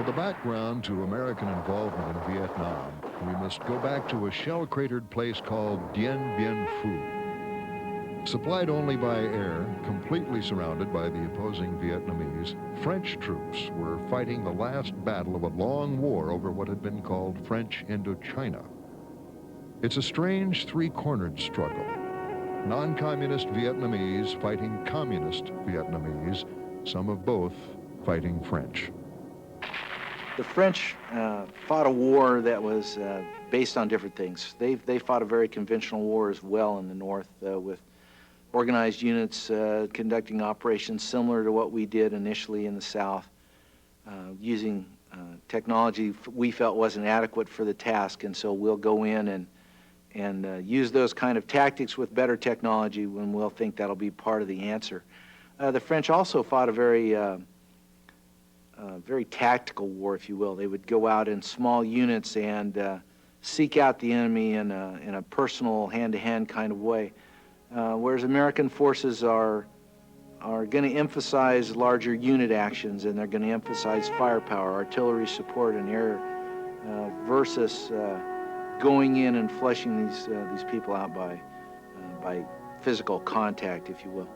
For the background to American involvement in Vietnam, we must go back to a shell-cratered place called Dien Bien Phu. Supplied only by air, completely surrounded by the opposing Vietnamese, French troops were fighting the last battle of a long war over what had been called French Indochina. It's a strange three-cornered struggle. Non-communist Vietnamese fighting communist Vietnamese, some of both fighting French. The French fought a war that was based on different things. They fought a very conventional war as well in the north with organized units conducting operations similar to what we did initially in the south, using technology we felt wasn't adequate for the task, and so we'll go in and use those kind of tactics with better technology when we'll think that'll be part of the answer. The French also fought a very tactical war, if you will. They would go out in small units and seek out the enemy in a personal, hand-to-hand kind of way, whereas American forces are going to emphasize larger unit actions, and they're going to emphasize firepower, artillery support, and air versus going in and fleshing these people out by physical contact, if you will.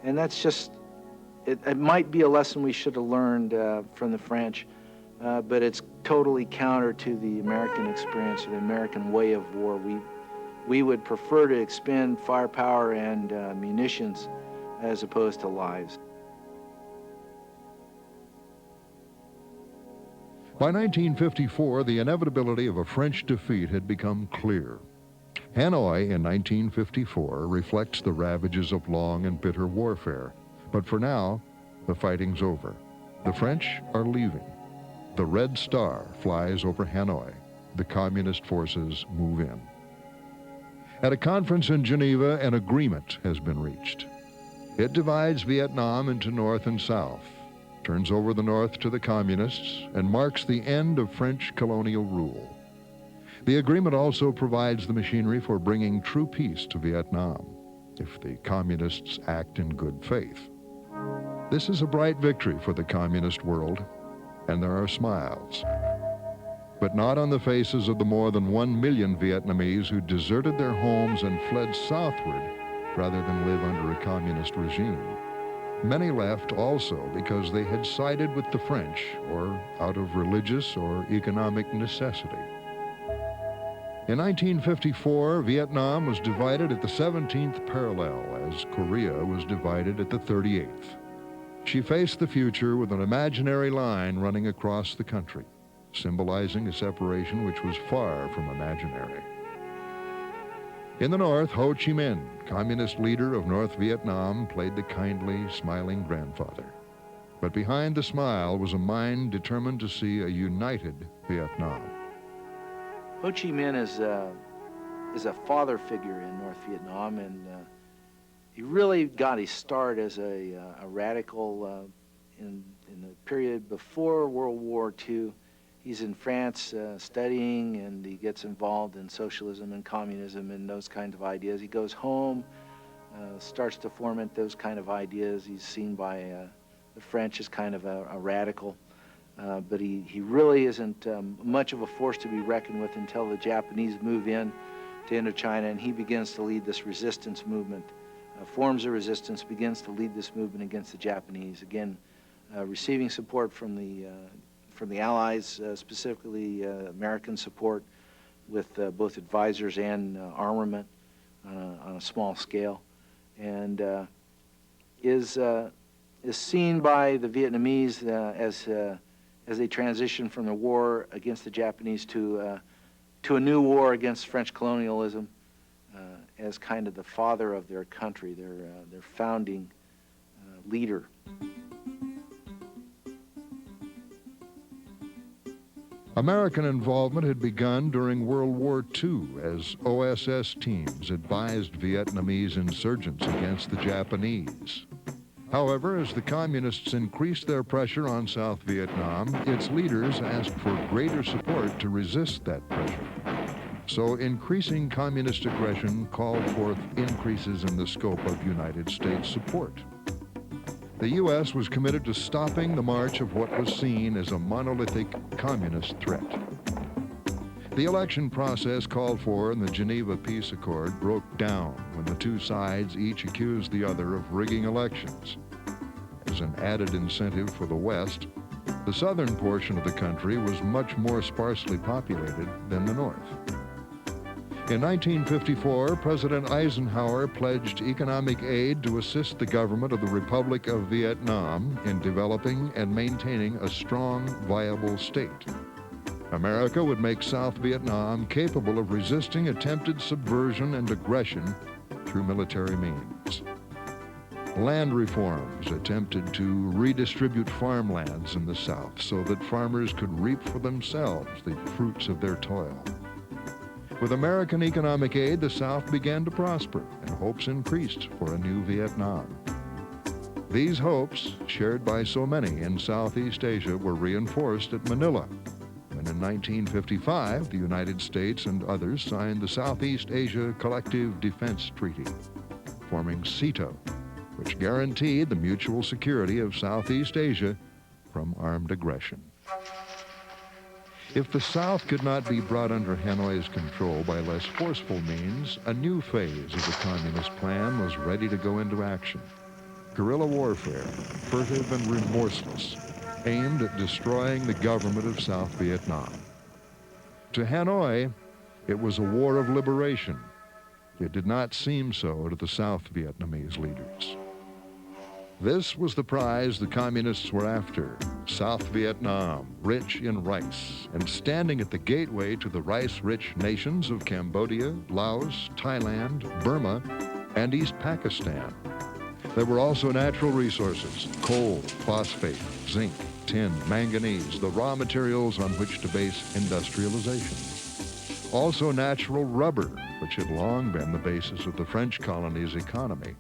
And that's just. It might be a lesson we should have learned from the French, but it's totally counter to the American experience or the American way of war. We would prefer to expend firepower and munitions as opposed to lives. By 1954, the inevitability of a French defeat had become clear. Hanoi in 1954 reflects the ravages of long and bitter warfare. But for now, the fighting's over. The French are leaving. The Red Star flies over Hanoi. The communist forces move in. At a conference in Geneva, an agreement has been reached. It divides Vietnam into North and South, turns over the North to the communists, and marks the end of French colonial rule. The agreement also provides the machinery for bringing true peace to Vietnam, if the communists act in good faith. This is a bright victory for the communist world, and there are smiles. But not on the faces of the more than 1 million Vietnamese who deserted their homes and fled southward rather than live under a communist regime. Many left also because they had sided with the French or out of religious or economic necessity. In 1954, Vietnam was divided at the 17th parallel, as Korea was divided at the 38th. She faced the future with an imaginary line running across the country, symbolizing a separation which was far from imaginary. In the north, Ho Chi Minh, communist leader of North Vietnam, played the kindly, smiling grandfather. But behind the smile was a mind determined to see a united Vietnam. Ho Chi Minh is a father figure in North Vietnam, and he really got his start as a radical in the period before World War II. He's in France studying, and he gets involved in socialism and communism and those kinds of ideas. He goes home, starts to foment those kind of ideas. He's seen by the French as kind of a radical. But he really isn't much of a force to be reckoned with until the Japanese move in to Indochina, and he begins to lead this resistance movement, forms a resistance, begins to lead this movement against the Japanese, again receiving support from the Allies, specifically American support with both advisors and armament on a small scale, and is seen by the Vietnamese as they transition from the war against the Japanese to a new war against French colonialism, as kind of the father of their country, their founding leader. American involvement had begun during World War II as OSS teams advised Vietnamese insurgents against the Japanese. However, as the communists increased their pressure on South Vietnam, its leaders asked for greater support to resist that pressure. So increasing communist aggression called forth increases in the scope of United States support. the U.S. was committed to stopping the march of what was seen as a monolithic communist threat. The election process called for in the Geneva Peace Accord broke down when the two sides each accused the other of rigging elections. As an added incentive for the West, the southern portion of the country was much more sparsely populated than the North. In 1954, President Eisenhower pledged economic aid to assist the government of the Republic of Vietnam in developing and maintaining a strong, viable state. America would make South Vietnam capable of resisting attempted subversion and aggression through military means. Land reforms attempted to redistribute farmlands in the South so that farmers could reap for themselves the fruits of their toil. With American economic aid, the South began to prosper, and hopes increased for a new Vietnam. These hopes, shared by so many in Southeast Asia, were reinforced at Manila, when in 1955, the United States and others signed the Southeast Asia Collective Defense Treaty, forming SEATO, which guaranteed the mutual security of Southeast Asia from armed aggression. If the South could not be brought under Hanoi's control by less forceful means, a new phase of the communist plan was ready to go into action. Guerrilla warfare, furtive and remorseless, aimed at destroying the government of South Vietnam. To Hanoi, it was a war of liberation. It did not seem so to the South Vietnamese leaders. This was the prize the communists were after: South Vietnam, rich in rice, and standing at the gateway to the rice-rich nations of Cambodia, Laos, Thailand, Burma, and East Pakistan. There were also natural resources: coal, phosphate, zinc, tin, manganese, the raw materials on which to base industrialization. Also natural rubber, which had long been the basis of the French colony's economy.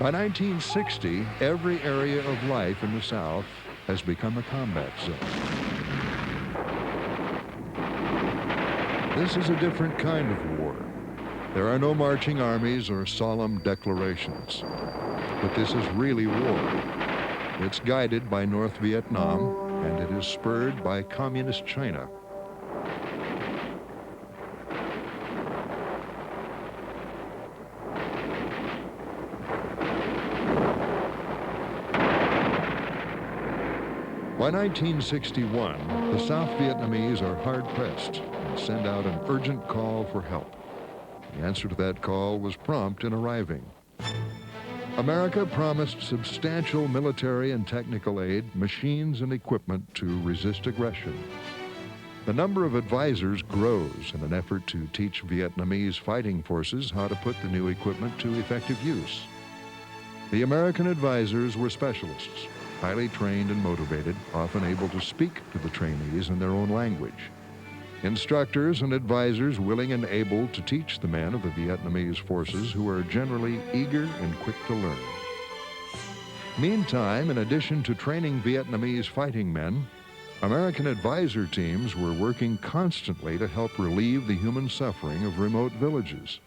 By 1960, every area of life in the South has become a combat zone. This is a different kind of war. There are no marching armies or solemn declarations. But this is really war. It's guided by North Vietnam, and it is spurred by Communist China. By 1961, the South Vietnamese are hard-pressed and send out an urgent call for help. The answer to that call was prompt in arriving. America promised substantial military and technical aid, machines and equipment to resist aggression. The number of advisors grows in an effort to teach Vietnamese fighting forces how to put the new equipment to effective use. The American advisors were specialists, highly trained and motivated, often able to speak to the trainees in their own language. Instructors and advisors willing and able to teach the men of the Vietnamese forces, who are generally eager and quick to learn. Meantime, in addition to training Vietnamese fighting men, American advisor teams were working constantly to help relieve the human suffering of remote villages.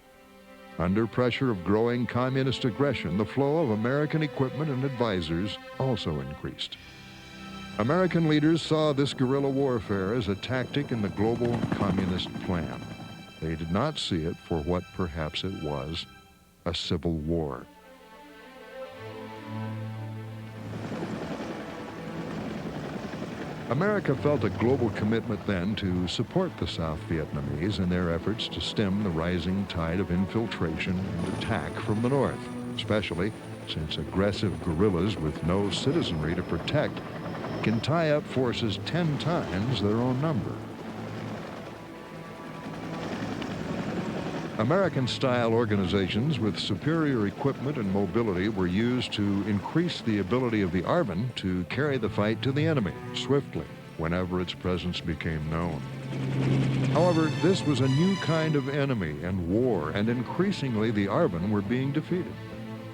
Under pressure of growing communist aggression, the flow of American equipment and advisors also increased. American leaders saw this guerrilla warfare as a tactic in the global communist plan. They did not see it for what perhaps it was: a civil war. America felt a global commitment then to support the South Vietnamese in their efforts to stem the rising tide of infiltration and attack from the North, especially since aggressive guerrillas with no citizenry to protect can tie up forces 10 times their own number. American-style organizations with superior equipment and mobility were used to increase the ability of the ARVN to carry the fight to the enemy swiftly whenever its presence became known. However, this was a new kind of enemy and war, and increasingly the ARVN were being defeated.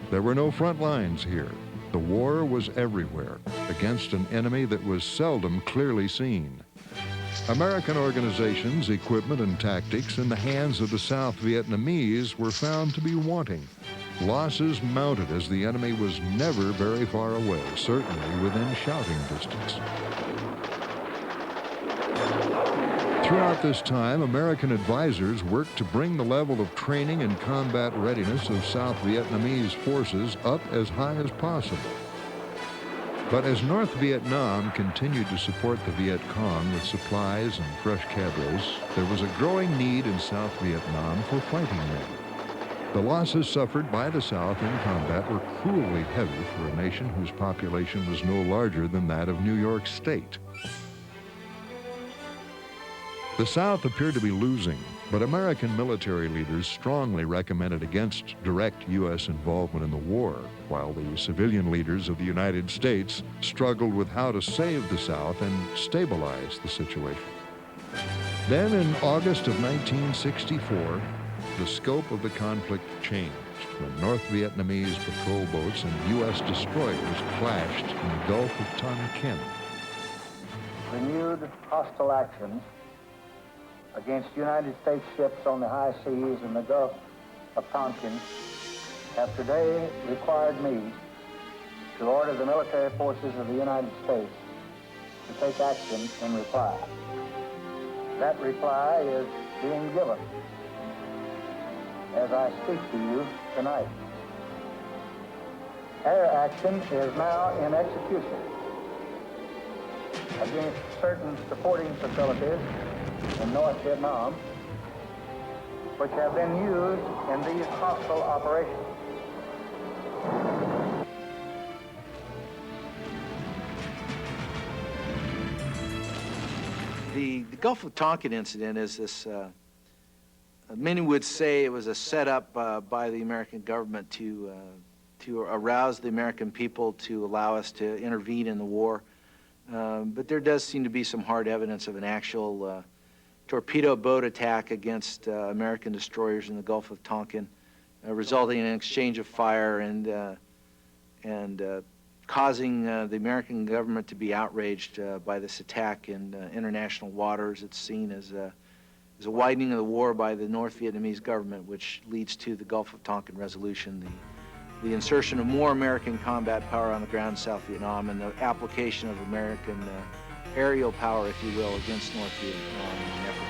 There were no front lines here. The war was everywhere, against an enemy that was seldom clearly seen. American organizations, equipment, and tactics in the hands of the South Vietnamese were found to be wanting. Losses mounted as the enemy was never very far away, certainly within shouting distance. Throughout this time, American advisors worked to bring the level of training and combat readiness of South Vietnamese forces up as high as possible. But as North Vietnam continued to support the Viet Cong with supplies and fresh cadres, there was a growing need in South Vietnam for fighting men. The losses suffered by the South in combat were cruelly heavy for a nation whose population was no larger than that of New York State. The South appeared to be losing, but American military leaders strongly recommended against direct U.S. involvement in the war, while the civilian leaders of the United States struggled with how to save the South and stabilize the situation. Then in August of 1964, the scope of the conflict changed when North Vietnamese patrol boats and U.S. destroyers clashed in the Gulf of Tonkin. Renewed hostile actions against United States ships on the high seas in the Gulf of Tonkin have today required me to order the military forces of the United States to take action in reply. That reply is being given as I speak to you tonight. Air action is now in execution against certain supporting facilities in North Vietnam, which have been used in these hostile operations. The Gulf of Tonkin incident is this, many would say it was a setup by the American government to arouse the American people to allow us to intervene in the war. But there does seem to be some hard evidence of an actual torpedo boat attack against American destroyers in the Gulf of Tonkin, resulting in an exchange of fire and causing the American government to be outraged by this attack in international waters. It's seen as a widening of the war by the North Vietnamese government, which leads to the Gulf of Tonkin resolution, the insertion of more American combat power on the ground in South Vietnam, and the application of American aerial power, if you will, against North Vietnam in an effort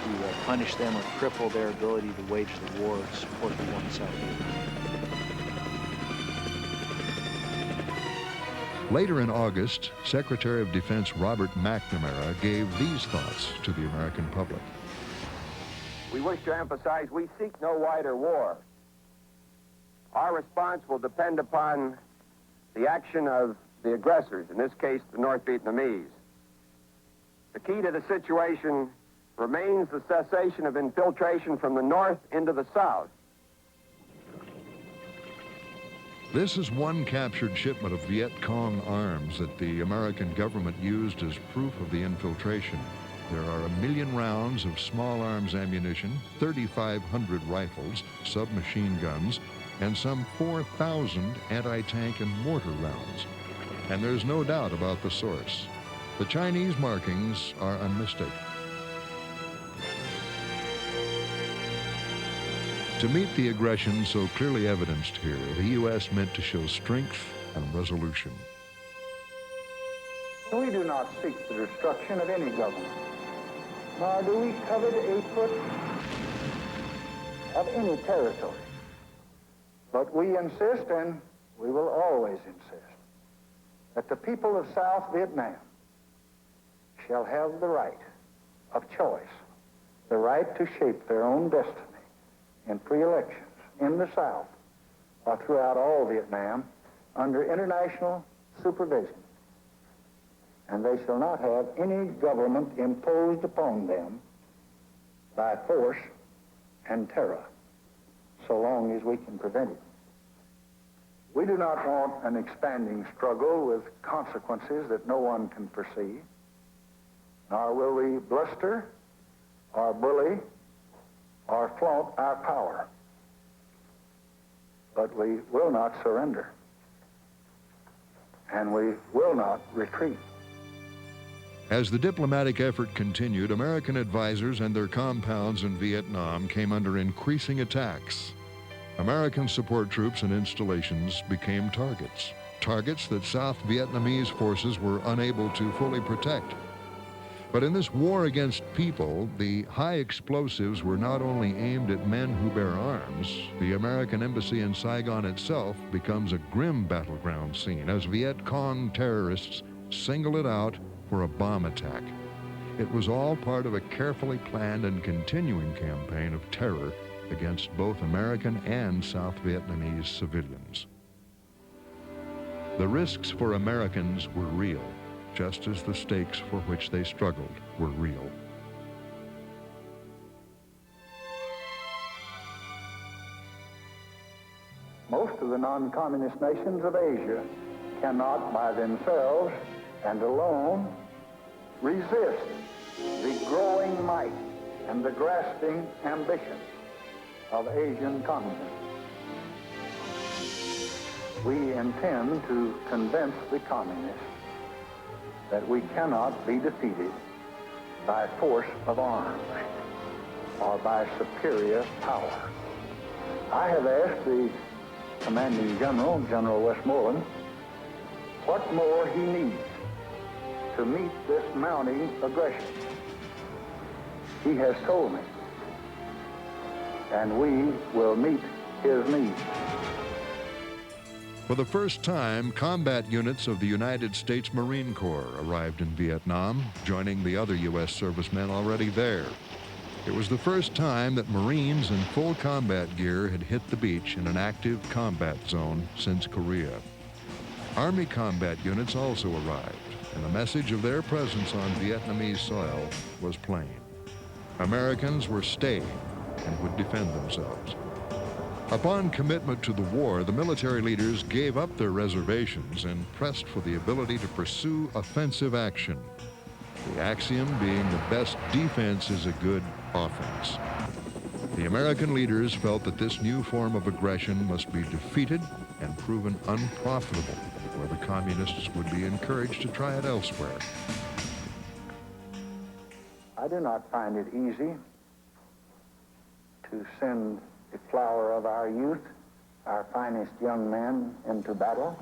to punish them or cripple their ability to wage the war and support the war in South Vietnam. Later in August, Secretary of Defense Robert McNamara gave these thoughts to the American public. We wish to emphasize we seek no wider war. Our response will depend upon the action of the aggressors, in this case, the North Vietnamese. The key to the situation remains the cessation of infiltration from the north into the south. This is one captured shipment of Viet Cong arms that the American government used as proof of the infiltration. There are 1 million rounds of small arms ammunition, 3,500 rifles, submachine guns, and some 4,000 anti-tank and mortar rounds. And there's no doubt about the source. The Chinese markings are unmistakable. To meet the aggression so clearly evidenced here, the U.S. meant to show strength and resolution. We do not seek the destruction of any government, nor do we covet a foot of any territory. But we insist, and we will always insist, that the people of South Vietnam shall have the right of choice, the right to shape their own destiny in free elections in the South or throughout all Vietnam under international supervision. And they shall not have any government imposed upon them by force and terror, so long as we can prevent it. We do not want an expanding struggle with consequences that no one can foresee, nor will we bluster or bully or flaunt our power. But we will not surrender, and we will not retreat. As the diplomatic effort continued, American advisors and their compounds in Vietnam came under increasing attacks. American support troops and installations became targets. Targets that South Vietnamese forces were unable to fully protect. But in this war against people, the high explosives were not only aimed at men who bear arms. The American embassy in Saigon itself becomes a grim battleground scene as Viet Cong terrorists single it out for a bomb attack. It was all part of a carefully planned and continuing campaign of terror against both American and South Vietnamese civilians. The risks for Americans were real, just as the stakes for which they struggled were real. Most of the non-communist nations of Asia cannot by themselves and alone resist the growing might and the grasping ambition of Asian communism. We intend to convince the communists that we cannot be defeated by force of arms or by superior power. I have asked the commanding general, General Westmoreland, what more he needs to meet this mounting aggression. He has told me, and we will meet his needs. For the first time, combat units of the United States Marine Corps arrived in Vietnam, joining the other U.S. servicemen already there. It was the first time that Marines in full combat gear had hit the beach in an active combat zone since Korea. Army combat units also arrived, and the message of their presence on Vietnamese soil was plain. Americans were staying and would defend themselves. Upon commitment to the war, the military leaders gave up their reservations and pressed for the ability to pursue offensive action. The axiom being the best defense is a good offense. The American leaders felt that this new form of aggression must be defeated and proven unprofitable, where the communists would be encouraged to try it elsewhere. I do not find it easy to send the flower of our youth, our finest young men, into battle.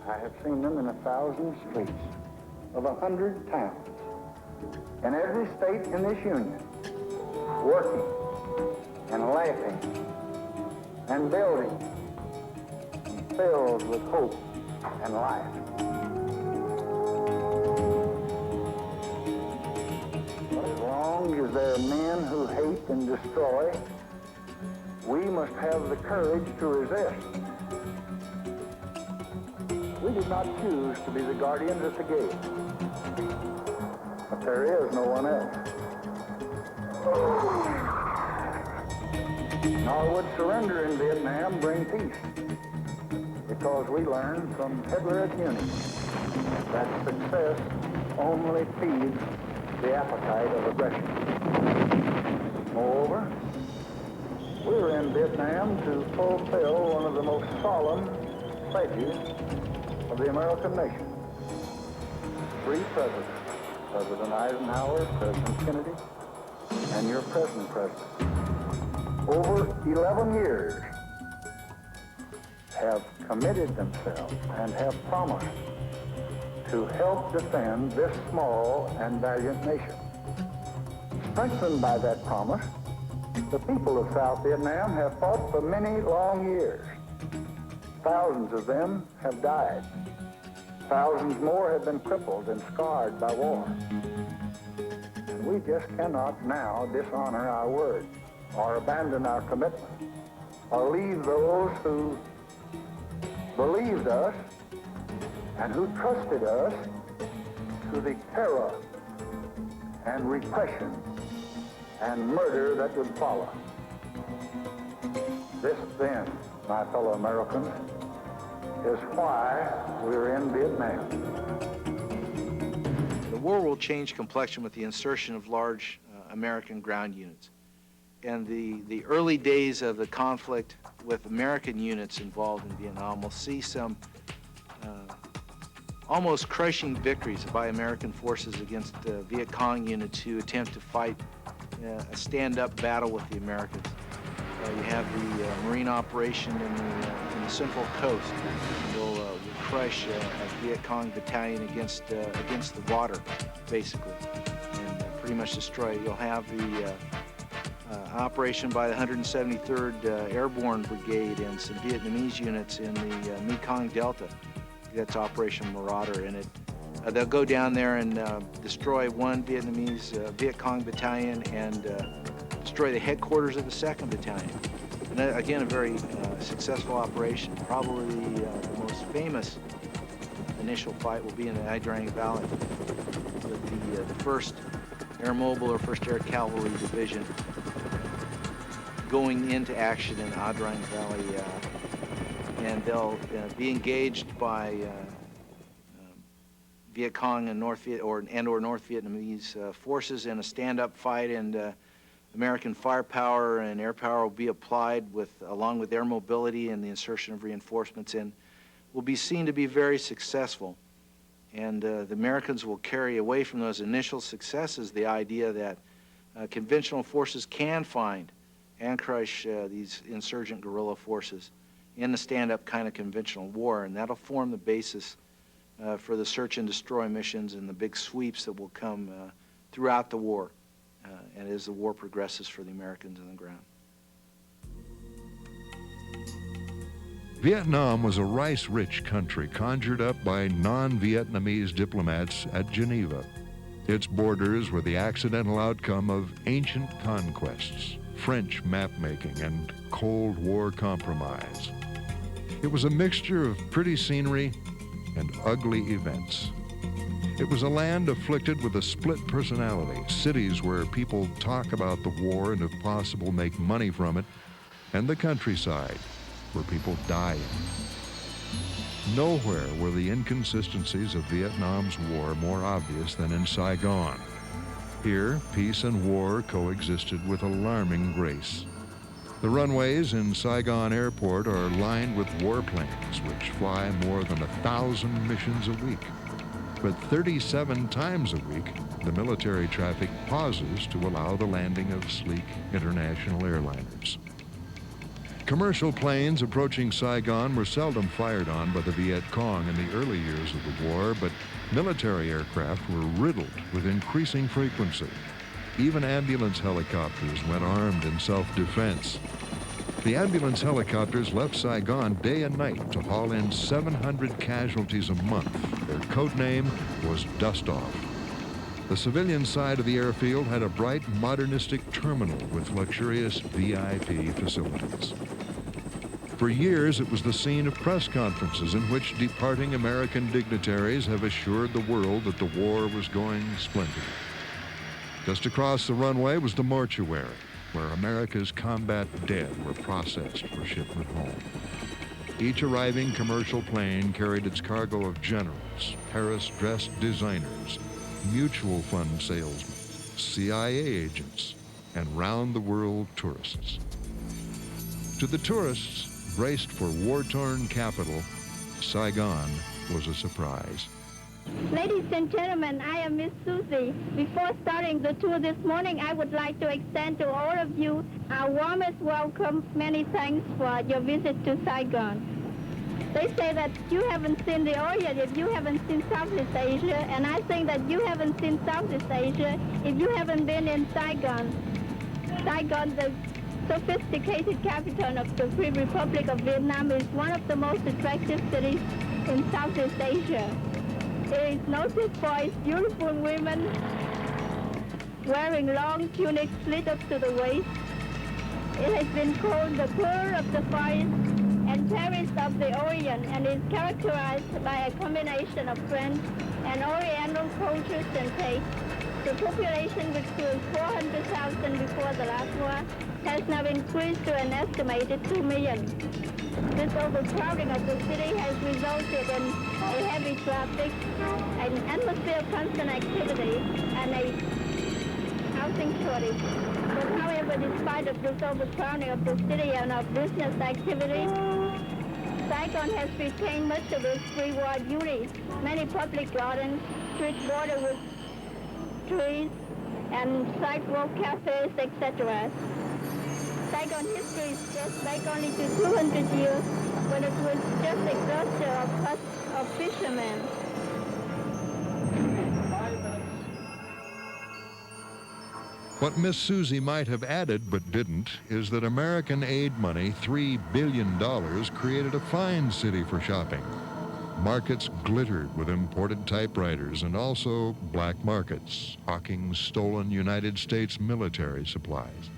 I have seen them in 1,000 streets of 100 towns in every state in this union, working and laughing and building and filled with hope and life. But as long as there are men who hate and destroy, we must have the courage to resist. We did not choose to be the guardians at the gate, but there is no one else. Nor would surrender in Vietnam bring peace, because we learned from Hitler at Munich that success only feeds the appetite of aggression. Moreover, we were in Vietnam to fulfill one of the most solemn pledges of the American nation. 3 presidents, President Eisenhower, President Kennedy, and your present president, over 11 years have committed themselves and have promised to help defend this small and valiant nation. Strengthened by that promise, the people of South Vietnam have fought for many long years. Thousands of them have died. Thousands more have been crippled and scarred by war. And we just cannot now dishonor our word or abandon our commitment or leave those who believed us and who trusted us to the terror and repression and murder that would follow. This then, my fellow Americans, is why we're in Vietnam. The war will change complexion with the insertion of large American ground units. And the early days of the conflict with American units involved in Vietnam will see some almost crushing victories by American forces against Viet Cong units who attempt to fight a stand-up battle with the Americans. You have the marine operation in the Central Coast. Will crush a Viet Cong battalion against the water, basically, and pretty much destroy it. You'll have the operation by the 173rd Airborne Brigade and some Vietnamese units in the Mekong Delta. That's Operation Marauder, and they'll go down there and destroy one Vietnamese Viet Cong battalion and destroy the headquarters of the 2nd Battalion. And again, a very successful operation. Probably the most famous initial fight will be in the Ia Drang Valley with the 1st Air Mobile or 1st Air Cavalry Division going into action in Ia Drang Valley, and they'll be engaged by Viet Cong and North Vietnamese forces in a stand-up fight, and American firepower and air power will be applied along with air mobility and the insertion of reinforcements, and will be seen to be very successful. And the Americans will carry away from those initial successes the idea that conventional forces can find and crush these insurgent guerrilla forces in the stand-up kind of conventional war, and that'll form the basis for the search and destroy missions and the big sweeps that will come throughout the war, and as the war progresses for the Americans on the ground. Vietnam was a rice-rich country conjured up by non-Vietnamese diplomats at Geneva. Its borders were the accidental outcome of ancient conquests, French map-making, and Cold War compromise. It was a mixture of pretty scenery and ugly events. It was a land afflicted with a split personality, cities where people talk about the war and, if possible, make money from it, and the countryside, where people die in. Nowhere were the inconsistencies of Vietnam's war more obvious than in Saigon. Here, peace and war coexisted with alarming grace. The runways in Saigon Airport are lined with warplanes, which fly more than 1,000 missions a week. But 37 times a week, the military traffic pauses to allow the landing of sleek international airliners. Commercial planes approaching Saigon were seldom fired on by the Viet Cong in the early years of the war, but military aircraft were riddled with increasing frequency. Even ambulance helicopters went armed in self-defense. The ambulance helicopters left Saigon day and night to haul in 700 casualties a month. Their code name was Dust Off. The civilian side of the airfield had a bright, modernistic terminal with luxurious VIP facilities. For years, it was the scene of press conferences in which departing American dignitaries have assured the world that the war was going splendidly. Just across the runway was the mortuary, where America's combat dead were processed for shipment home. Each arriving commercial plane carried its cargo of generals, Paris-dressed designers, mutual fund salesmen, CIA agents, and round-the-world tourists. To the tourists, braced for war-torn capital, Saigon was a surprise. Ladies and gentlemen, I am Miss Susie. Before starting the tour this morning, I would like to extend to all of you our warmest welcome. Many thanks for your visit to Saigon. They say that you haven't seen the Orient if you haven't seen Southeast Asia, and I think that you haven't seen Southeast Asia if you haven't been in Saigon. Saigon, the sophisticated capital of the Free Republic of Vietnam, is one of the most attractive cities in Southeast Asia. It is noted for its beautiful women wearing long tunics slit up to the waist. It has been called the Pearl of the Far East and Paris of the Orient, and is characterized by a combination of French and Oriental cultures and tastes. The population, which was 400,000 before the last war, has now increased to an estimated 2 million. This overcrowding of the city has resulted in a heavy traffic, an atmosphere of constant activity, and a housing shortage. But however, despite of this overcrowding of the city and of business activity, Saigon has retained much of its pre-war beauty. Many public gardens, streets bordered with trees, and sidewalk cafes, etc. Saigon history is just back only to 200 years when it was just a cluster of fishermen. What Miss Susie might have added but didn't is that American aid money, $3 billion, created a fine city for shopping. Markets glittered with imported typewriters and also black markets, hawking stolen United States military supplies.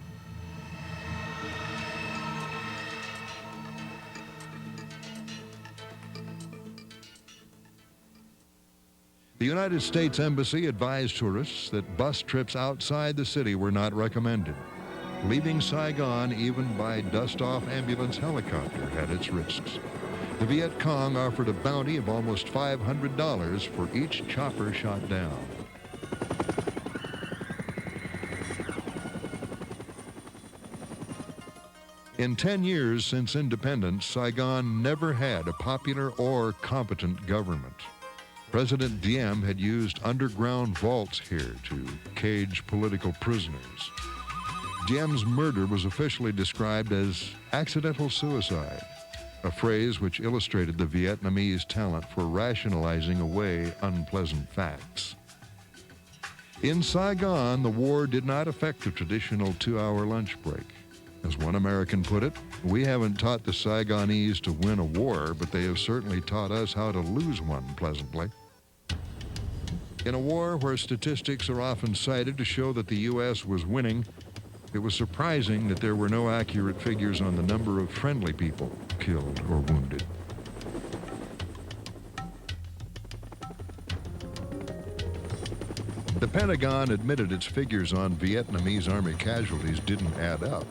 The United States Embassy advised tourists that bus trips outside the city were not recommended. Leaving Saigon even by dust-off ambulance helicopter had its risks. The Viet Cong offered a bounty of almost $500 for each chopper shot down. In 10 years since independence, Saigon never had a popular or competent government. President Diem had used underground vaults here to cage political prisoners. Diem's murder was officially described as accidental suicide, a phrase which illustrated the Vietnamese talent for rationalizing away unpleasant facts. In Saigon, the war did not affect the traditional 2-hour lunch break. As one American put it, we haven't taught the Saigonese to win a war, but they have certainly taught us how to lose one pleasantly. In a war where statistics are often cited to show that the U.S. was winning, it was surprising that there were no accurate figures on the number of friendly people killed or wounded. The Pentagon admitted its figures on Vietnamese Army casualties didn't add up.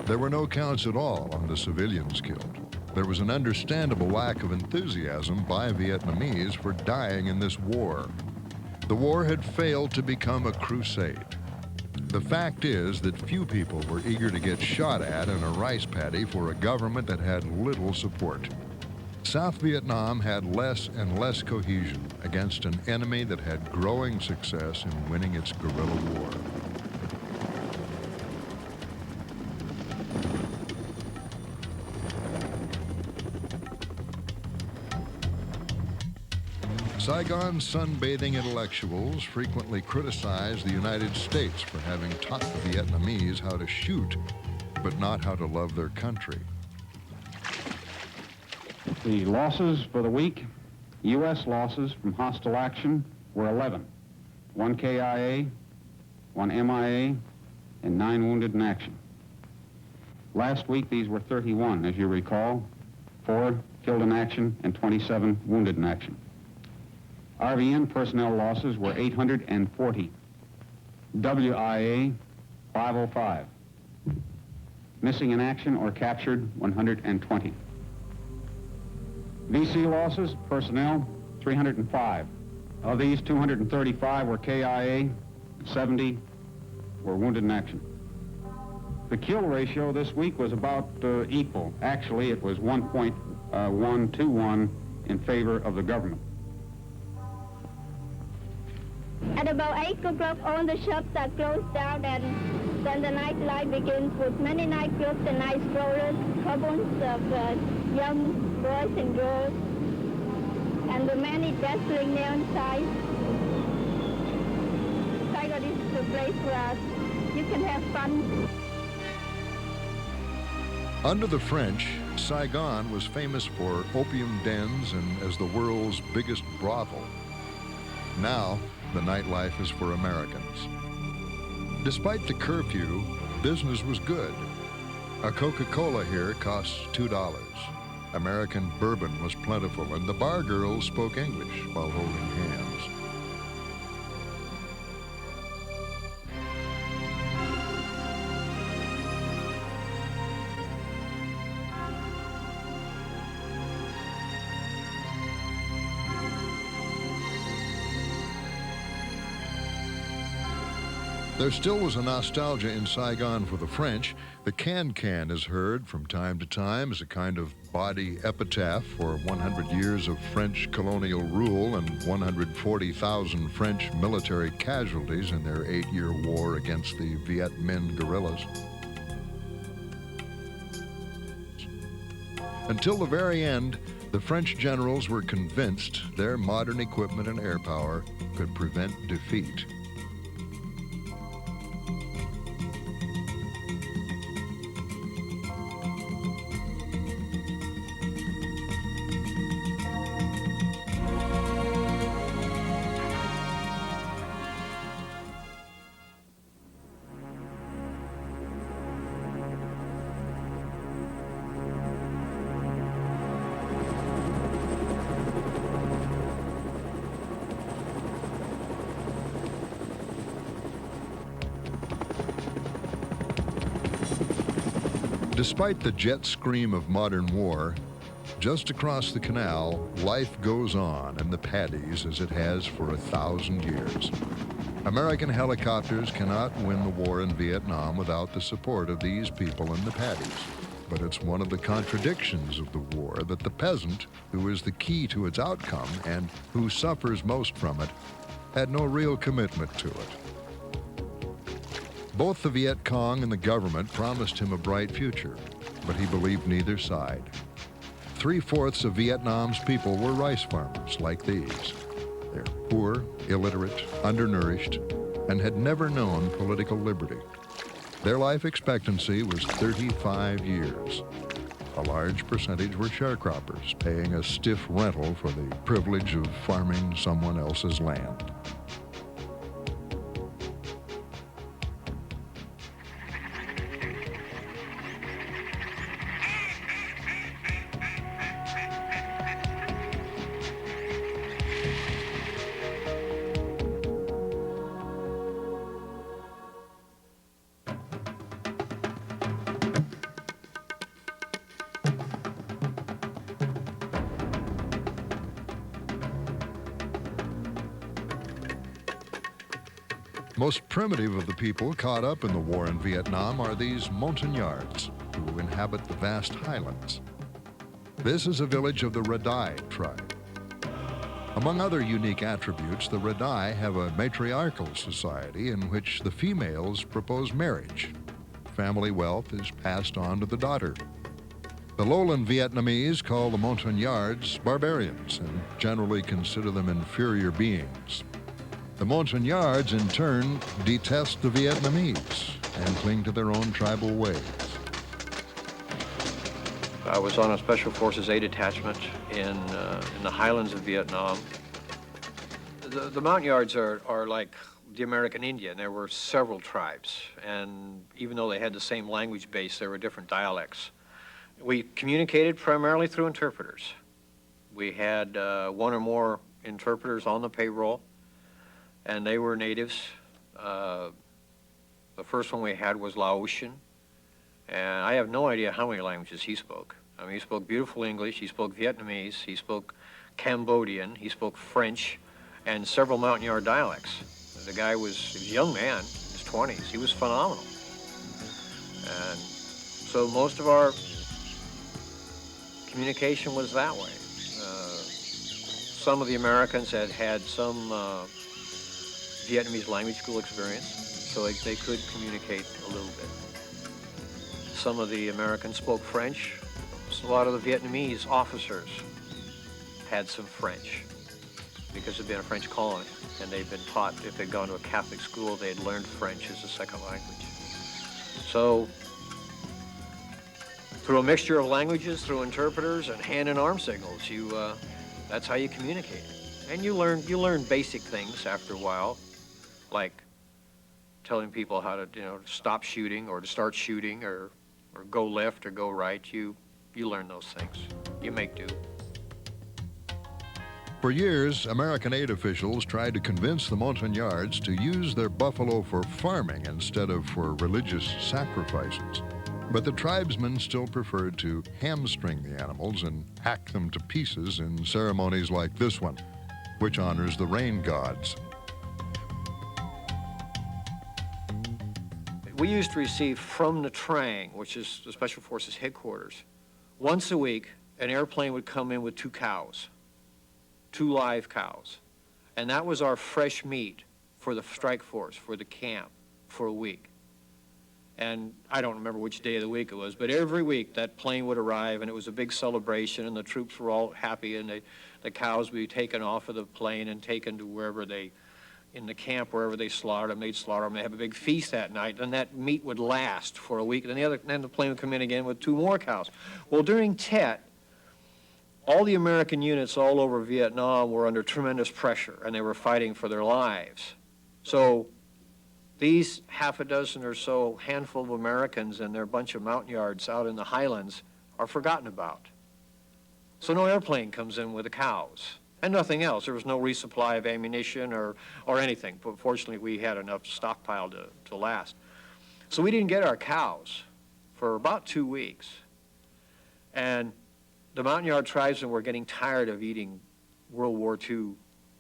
There were no counts at all on the civilians killed. There was an understandable lack of enthusiasm by Vietnamese for dying in this war. The war had failed to become a crusade. The fact is that few people were eager to get shot at in a rice paddy for a government that had little support. South Vietnam had less and less cohesion against an enemy that had growing success in winning its guerrilla war. Saigon's sunbathing intellectuals frequently criticized the United States for having taught the Vietnamese how to shoot, but not how to love their country. The losses for the week, U.S. losses from hostile action were 11. 1 KIA, 1 MIA, and 9 wounded in action. Last week, these were 31, as you recall, 4 killed in action and 27 wounded in action. RVN personnel losses were 840. WIA, 505. Missing in action or captured, 120. VC losses, personnel, 305. Of these, 235 were KIA, 70 were wounded in action. The kill ratio this week was about equal. Actually, it was 1.121 in favor of the government. At about 8 o'clock, all the shops are closed down, and then the nightlife begins with many nightclubs and night strollers, couples of young boys and girls, and the many dazzling neon signs. Saigon is the place where you can have fun. Under the French, Saigon was famous for opium dens and as the world's biggest brothel. Now, the nightlife is for Americans. Despite the curfew, business was good. A Coca-Cola here costs $2. American bourbon was plentiful, and the bar girls spoke English while holding hands. There still was a nostalgia in Saigon for the French. The can-can is heard from time to time as a kind of body epitaph for 100 years of French colonial rule and 140,000 French military casualties in their 8-year war against the Viet Minh guerrillas. Until the very end, the French generals were convinced their modern equipment and air power could prevent defeat. Despite the jet scream of modern war, just across the canal, life goes on in the Paddies as it has for 1,000 years. American helicopters cannot win the war in Vietnam without the support of these people in the Paddies. But it's one of the contradictions of the war that the peasant, who is the key to its outcome and who suffers most from it, had no real commitment to it. Both the Viet Cong and the government promised him a bright future, but he believed neither side. 3/4 of Vietnam's people were rice farmers like these. They're poor, illiterate, undernourished, and had never known political liberty. Their life expectancy was 35 years. A large percentage were sharecroppers, paying a stiff rental for the privilege of farming someone else's land. Most primitive of the people caught up in the war in Vietnam are these Montagnards, who inhabit the vast highlands. This is a village of the Radai tribe. Among other unique attributes, the Radai have a matriarchal society in which the females propose marriage. Family wealth is passed on to the daughter. The lowland Vietnamese call the Montagnards barbarians and generally consider them inferior beings. The Montagnards, in turn, detest the Vietnamese and cling to their own tribal ways. I was on a Special Forces A detachment in the highlands of Vietnam. The Montagnards are like the American Indian. There were several tribes, and even though they had the same language base, there were different dialects. We communicated primarily through interpreters. We had one or more interpreters on the payroll, and they were natives. The first one we had was Laotian, and I have no idea how many languages he spoke. I mean, he spoke beautiful English, he spoke Vietnamese, he spoke Cambodian, he spoke French, and several Montagnard dialects. The guy was a young man, in his 20s. He was phenomenal. And so most of our communication was that way. Some of the Americans had some Vietnamese language school experience, so they could communicate a little bit. Some of the Americans spoke French. So a lot of the Vietnamese officers had some French because it'd been a French colony, and they'd been taught, if they'd gone to a Catholic school, they'd learned French as a second language. So through a mixture of languages, through interpreters and hand and arm signals, that's how you communicate. And you learn basic things after a while, like telling people how to, stop shooting or to start shooting or go left or go right. You learn those things. You make do. For years, American aid officials tried to convince the Montagnards to use their buffalo for farming instead of for religious sacrifices. But the tribesmen still preferred to hamstring the animals and hack them to pieces in ceremonies like this one, which honors the rain gods. We used to receive from Nha Trang, which is the Special Forces headquarters, once a week, an airplane would come in with 2 cows, 2 live cows. And that was our fresh meat for the strike force, for the camp, for a week. And I don't remember which day of the week it was, but every week that plane would arrive, and it was a big celebration, and the troops were all happy, and the cows would be taken off of the plane and taken to wherever they, in the camp, wherever they slaughtered them, they'd slaughter them. They'd have a big feast that night, and that meat would last for a week, and then the plane would come in again with 2 more cows. Well, during Tet, all the American units all over Vietnam were under tremendous pressure, and they were fighting for their lives. So these half a dozen or so handful of Americans and their bunch of Montagnards out in the highlands are forgotten about. So no airplane comes in with the cows, and nothing else. There was no resupply of ammunition or anything, but fortunately we had enough stockpile to last. So we didn't get our cows for about 2 weeks. And the Montagnard tribesmen were getting tired of eating World War II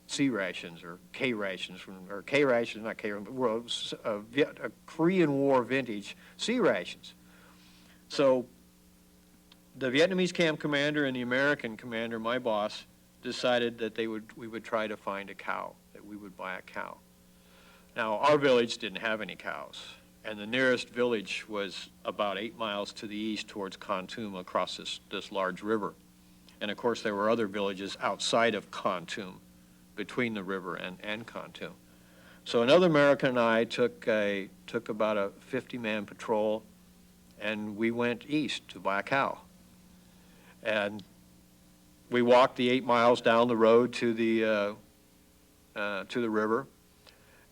C rations or K rations, or K rations, not K, Korean War vintage C rations. So the Vietnamese camp commander and the American commander, my boss, decided that we would try to find a cow, that we would buy a cow. Now, our village didn't have any cows, and the nearest village was about 8 miles to the east towards Kon Tum across this large river. And of course, there were other villages outside of Kon Tum, between the river and Kon Tum. So another American and I took about a 50-man patrol, and we went east to buy a cow. And we walked the 8 miles down the road to the river.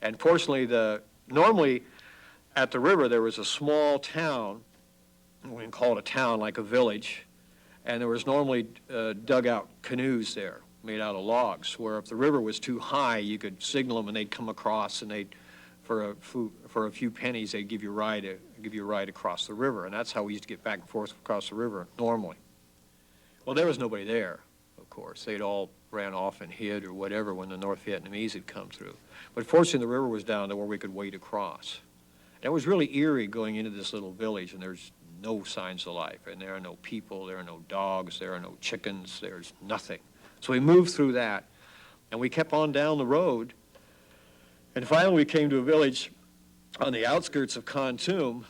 And fortunately, normally at the river there was a small town, we can call it a town, like a village, and there was normally dugout canoes there, made out of logs, where if the river was too high, you could signal them and they'd come across, and for a few pennies, they'd give you a ride across the river. And that's how we used to get back and forth across the river normally. Well, there was nobody there, of course. They'd all ran off and hid or whatever when the North Vietnamese had come through. But fortunately, the river was down to where we could wade across. And it was really eerie going into this little village, and there's no signs of life, and there are no people, there are no dogs, there are no chickens, there's nothing. So we moved through that, and we kept on down the road, and finally we came to a village on the outskirts of Kon Tum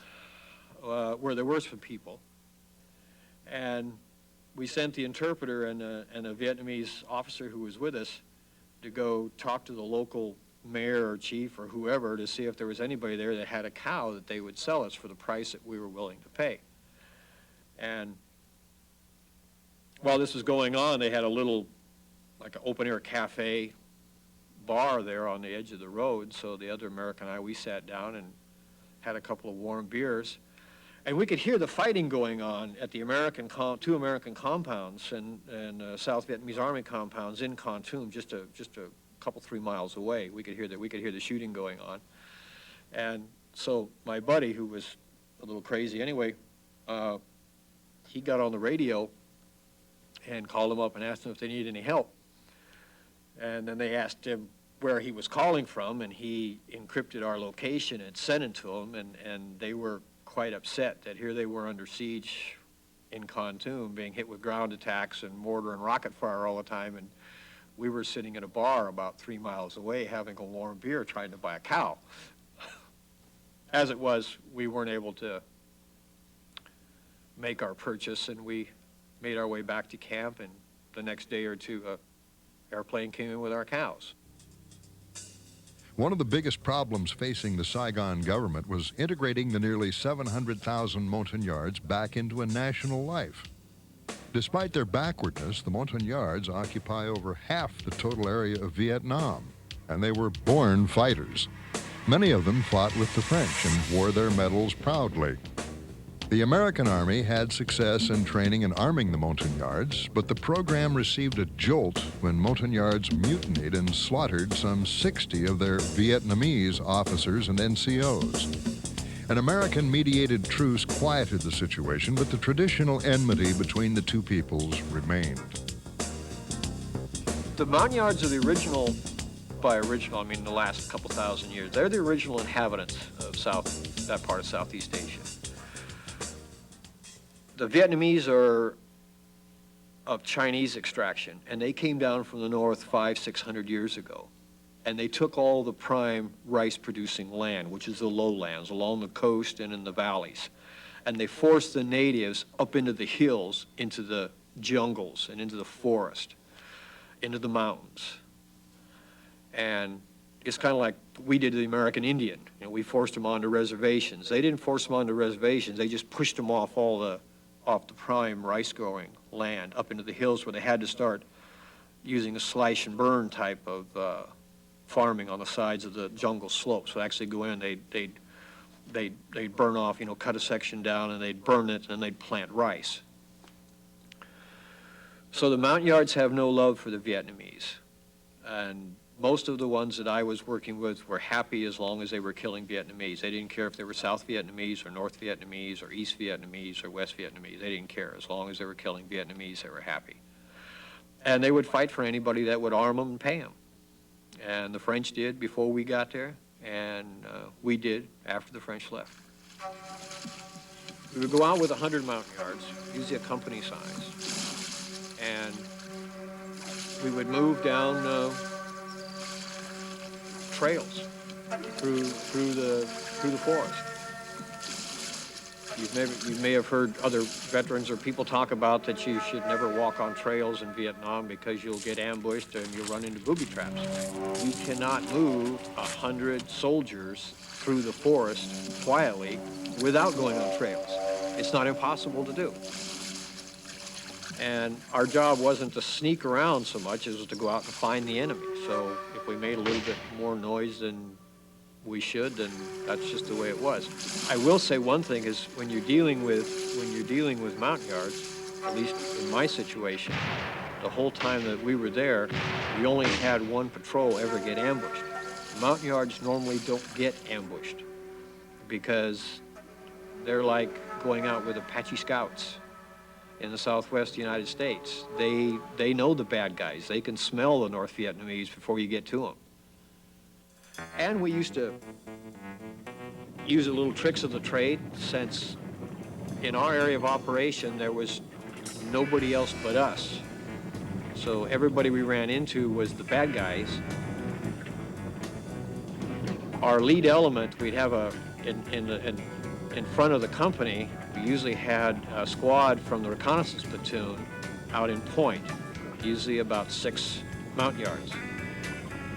where there were some people. And we sent the interpreter and a Vietnamese officer who was with us to go talk to the local mayor or chief or whoever to see if there was anybody there that had a cow that they would sell us for the price that we were willing to pay. And while this was going on, they had a little, like an open-air cafe bar there on the edge of the road. So the other American and I, we sat down and had a couple of warm beers. And we could hear the fighting going on at the two American compounds and South Vietnamese Army compounds in Kon Tum, just a couple, 3 miles away. We could hear the shooting going on. And so my buddy, who was a little crazy anyway, he got on the radio and called them up and asked them if they needed any help. And then they asked him where he was calling from, and he encrypted our location and sent it to them, and they were quite upset that here they were under siege in Kon Tum, being hit with ground attacks and mortar and rocket fire all the time, and we were sitting in a bar about 3 miles away having a warm beer trying to buy a cow. As it was, we weren't able to make our purchase, and we made our way back to camp, and the next day or two, an airplane came in with our cows. One of the biggest problems facing the Saigon government was integrating the nearly 700,000 Montagnards back into a national life. Despite their backwardness, the Montagnards occupy over half the total area of Vietnam, and they were born fighters. Many of them fought with the French and wore their medals proudly. The American Army had success in training and arming the Montagnards, but the program received a jolt when Montagnards mutinied and slaughtered some 60 of their Vietnamese officers and NCOs. An American-mediated truce quieted the situation, but the traditional enmity between the two peoples remained. The Montagnards are the original, by original, I mean the last couple thousand years, they're the original inhabitants of that part of Southeast Asia. The Vietnamese are of Chinese extraction, and they came down from the north 500-600 years ago. and they took all the prime rice-producing land, which is the lowlands, along the coast and in the valleys, and they forced the natives up into the hills, into the jungles, and into the forest, into the mountains. And it's kind of like we did to the American Indian. You know, we forced them onto reservations. They didn't force them onto reservations. They just pushed them off the prime rice-growing land up into the hills, where they had to start using a slash and burn type of farming on the sides of the jungle slopes. So actually go in, they'd burn off, you know, cut a section down, and they'd burn it, and then they'd plant rice. So the Montagnards have no love for the Vietnamese, and most of the ones that I was working with were happy as long as they were killing Vietnamese. They didn't care if they were South Vietnamese or North Vietnamese or East Vietnamese or West Vietnamese. They didn't care. As long as they were killing Vietnamese, they were happy. And they would fight for anybody that would arm them and pay them. And the French did before we got there, and we did after the French left. We would go out with 100 Montagnards, usually a company size, and we would move down trails through the forest. You may have heard other veterans or people talk about that you should never walk on trails in Vietnam because you'll get ambushed and you'll run into booby traps. You cannot move 100 soldiers through the forest quietly without going on trails. It's not impossible to do. And our job wasn't to sneak around so much as to go out and find the enemy. So if we made a little bit more noise than we should, then that's just the way it was. I will say one thing is when you're dealing with Montagnards, at least in my situation, the whole time that we were there, we only had one patrol ever get ambushed. Montagnards normally don't get ambushed because they're like going out with Apache scouts in the Southwest United States. They know the bad guys. They can smell the North Vietnamese before you get to them. And we used to use a little tricks of the trade, since in our area of operation there was nobody else but us. So everybody we ran into was the bad guys. Our lead element, we'd have in front of the company, we usually had a squad from the reconnaissance platoon out in point, usually about 6 Montagnards.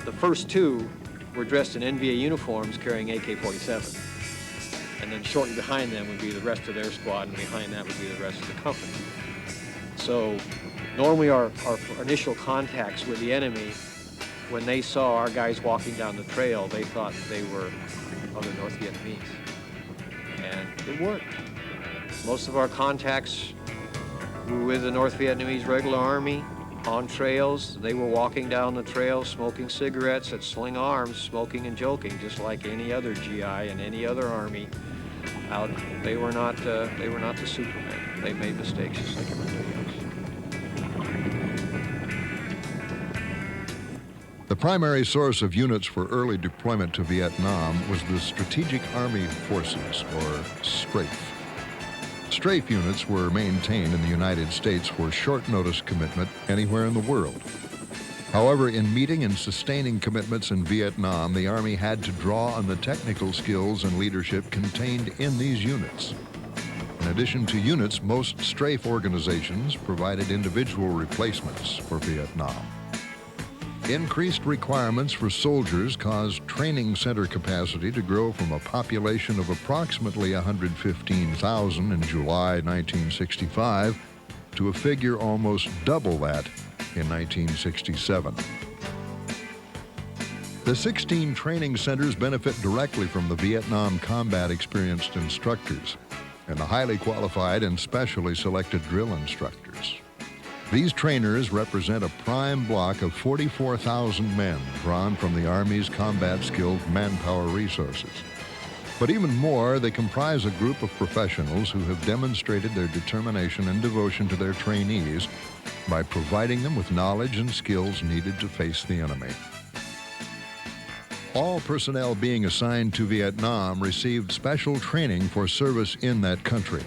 The first 2 were dressed in NVA uniforms carrying AK-47. And then shortly behind them would be the rest of their squad, and behind that would be the rest of the company. So normally our initial contacts with the enemy, when they saw our guys walking down the trail, they thought they were other North Vietnamese. And it worked. Most of our contacts were with the North Vietnamese Regular Army on trails. They were walking down the trail, smoking cigarettes at Sling Arms, smoking and joking, just like any other GI and any other army out. They were not the Supermen. They made mistakes just like everybody else. The primary source of units for early deployment to Vietnam was the Strategic Army Forces, or STRAFE. STRAFE units were maintained in the United States for short notice commitment anywhere in the world. However, in meeting and sustaining commitments in Vietnam, the Army had to draw on the technical skills and leadership contained in these units. In addition to units, most STRAFE organizations provided individual replacements for Vietnam. Increased requirements for soldiers caused training center capacity to grow from a population of approximately 115,000 in July 1965 to a figure almost double that in 1967. The 16 training centers benefit directly from the Vietnam combat experienced instructors and the highly qualified and specially selected drill instructors. These trainers represent a prime block of 44,000 men drawn from the Army's combat-skilled manpower resources. But even more, they comprise a group of professionals who have demonstrated their determination and devotion to their trainees by providing them with knowledge and skills needed to face the enemy. All personnel being assigned to Vietnam received special training for service in that country.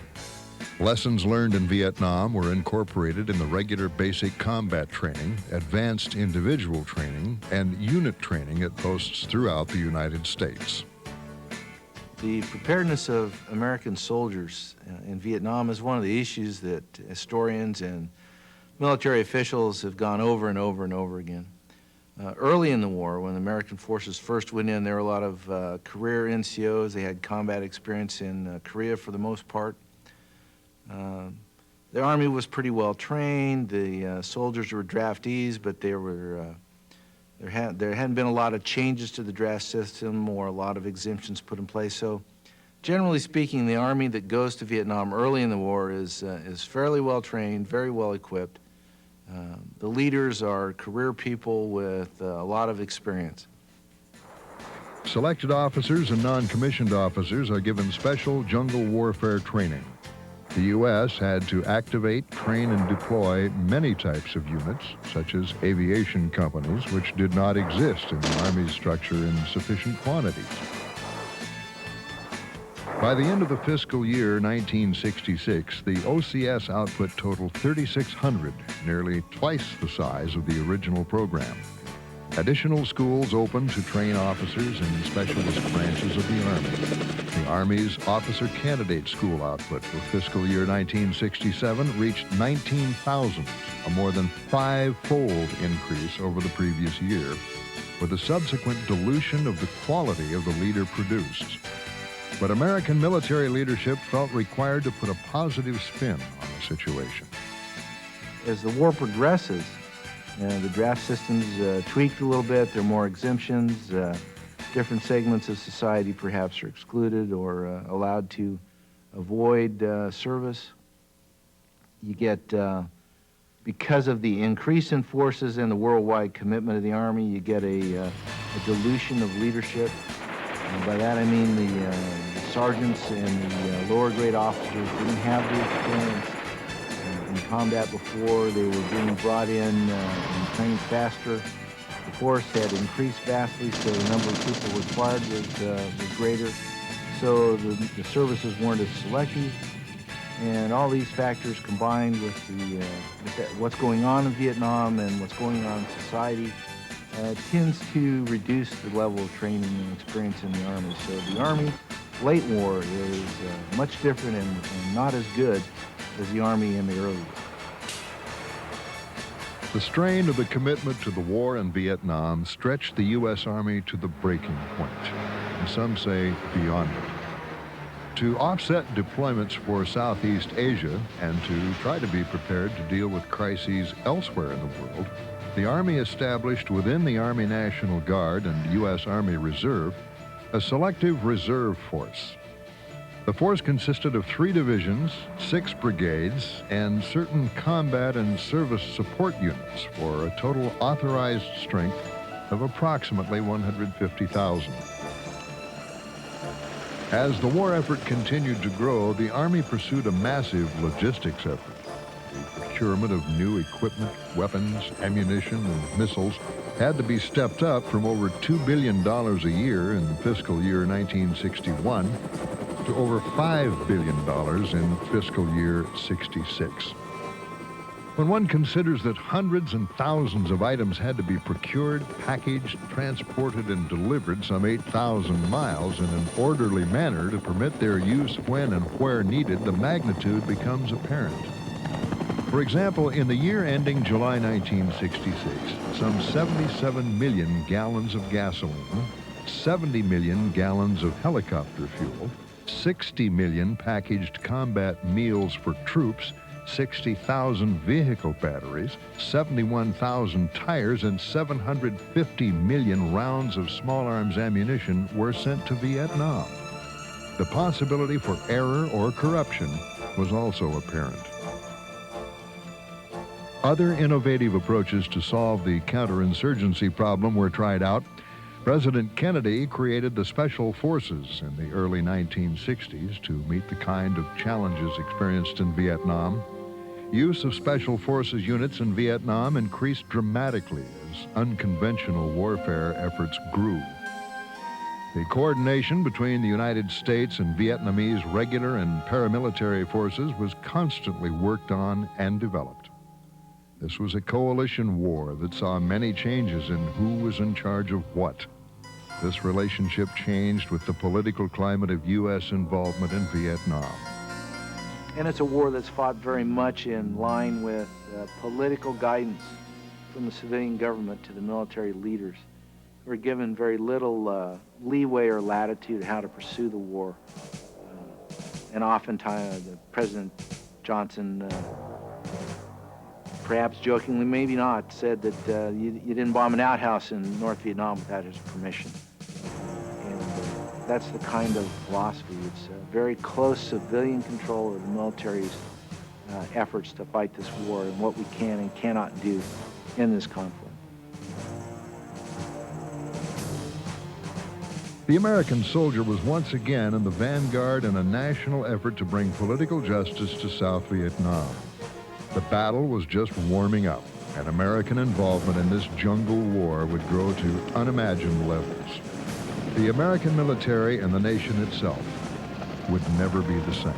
Lessons learned in Vietnam were incorporated in the regular basic combat training, advanced individual training, and unit training at posts throughout the United States. The preparedness of American soldiers in Vietnam is one of the issues that historians and military officials have gone over and over and over again. Early in the war, when the American forces first went in, there were a lot of career NCOs. They had combat experience in Korea for the most part. The Army was pretty well trained. The soldiers were draftees, but there hadn't been a lot of changes to the draft system or a lot of exemptions put in place. So generally speaking, the Army that goes to Vietnam early in the war is fairly well trained, very well equipped. The leaders are career people with a lot of experience. Selected officers and non-commissioned officers are given special jungle warfare training. The U.S. had to activate, train, and deploy many types of units, such as aviation companies, which did not exist in the Army's structure in sufficient quantities. By the end of the fiscal year 1966, the OCS output totaled 3,600, nearly twice the size of the original program. Additional schools opened to train officers in specialist branches of the Army. The Army's Officer Candidate School output for fiscal year 1967 reached 19,000, a more than five-fold increase over the previous year, with a subsequent dilution of the quality of the leader produced. But American military leadership felt required to put a positive spin on the situation. As the war progresses, the draft system's tweaked a little bit. There are more exemptions. Different segments of society perhaps are excluded or allowed to avoid service. You get, because of the increase in forces and the worldwide commitment of the Army, you get a dilution of leadership. And by that I mean the sergeants and the lower grade officers didn't have the experience in combat before. They were being brought in and trained faster. The force had increased vastly, so the number of people required was greater. So the services weren't as selective. And all these factors combined with what's going on in Vietnam and what's going on in society tends to reduce the level of training and experience in the Army. So the Army late war is much different and not as good as the Army in the early war. The strain of the commitment to the war in Vietnam stretched the U.S. Army to the breaking point, and some say beyond it. To offset deployments for Southeast Asia and to try to be prepared to deal with crises elsewhere in the world, the Army established within the Army National Guard and U.S. Army Reserve a selective reserve force. The force consisted of 3 divisions, 6 brigades, and certain combat and service support units for a total authorized strength of approximately 150,000. As the war effort continued to grow, the Army pursued a massive logistics effort. The procurement of new equipment, weapons, ammunition, and missiles had to be stepped up from over $2 billion a year in fiscal year 1961 to over $5 billion in fiscal year 66. When one considers that hundreds and thousands of items had to be procured, packaged, transported, and delivered some 8,000 miles in an orderly manner to permit their use when and where needed, the magnitude becomes apparent. For example, in the year ending July 1966, some 77 million gallons of gasoline, 70 million gallons of helicopter fuel, 60 million packaged combat meals for troops, 60,000 vehicle batteries, 71,000 tires, and 750 million rounds of small arms ammunition were sent to Vietnam. The possibility for error or corruption was also apparent. Other innovative approaches to solve the counterinsurgency problem were tried out. President Kennedy created the Special Forces in the early 1960s to meet the kind of challenges experienced in Vietnam. Use of Special Forces units in Vietnam increased dramatically as unconventional warfare efforts grew. The coordination between the United States and Vietnamese regular and paramilitary forces was constantly worked on and developed. This was a coalition war that saw many changes in who was in charge of what. This relationship changed with the political climate of U.S. involvement in Vietnam. And it's a war that's fought very much in line with political guidance from the civilian government to the military leaders. We're given very little leeway or latitude how to pursue the war. And oftentimes, President Johnson, perhaps jokingly, maybe not, said that you didn't bomb an outhouse in North Vietnam without his permission. And that's the kind of philosophy. It's very close civilian control of the military's efforts to fight this war and what we can and cannot do in this conflict. The American soldier was once again in the vanguard in a national effort to bring political justice to South Vietnam. The battle was just warming up, and American involvement in this jungle war would grow to unimagined levels. The American military and the nation itself would never be the same.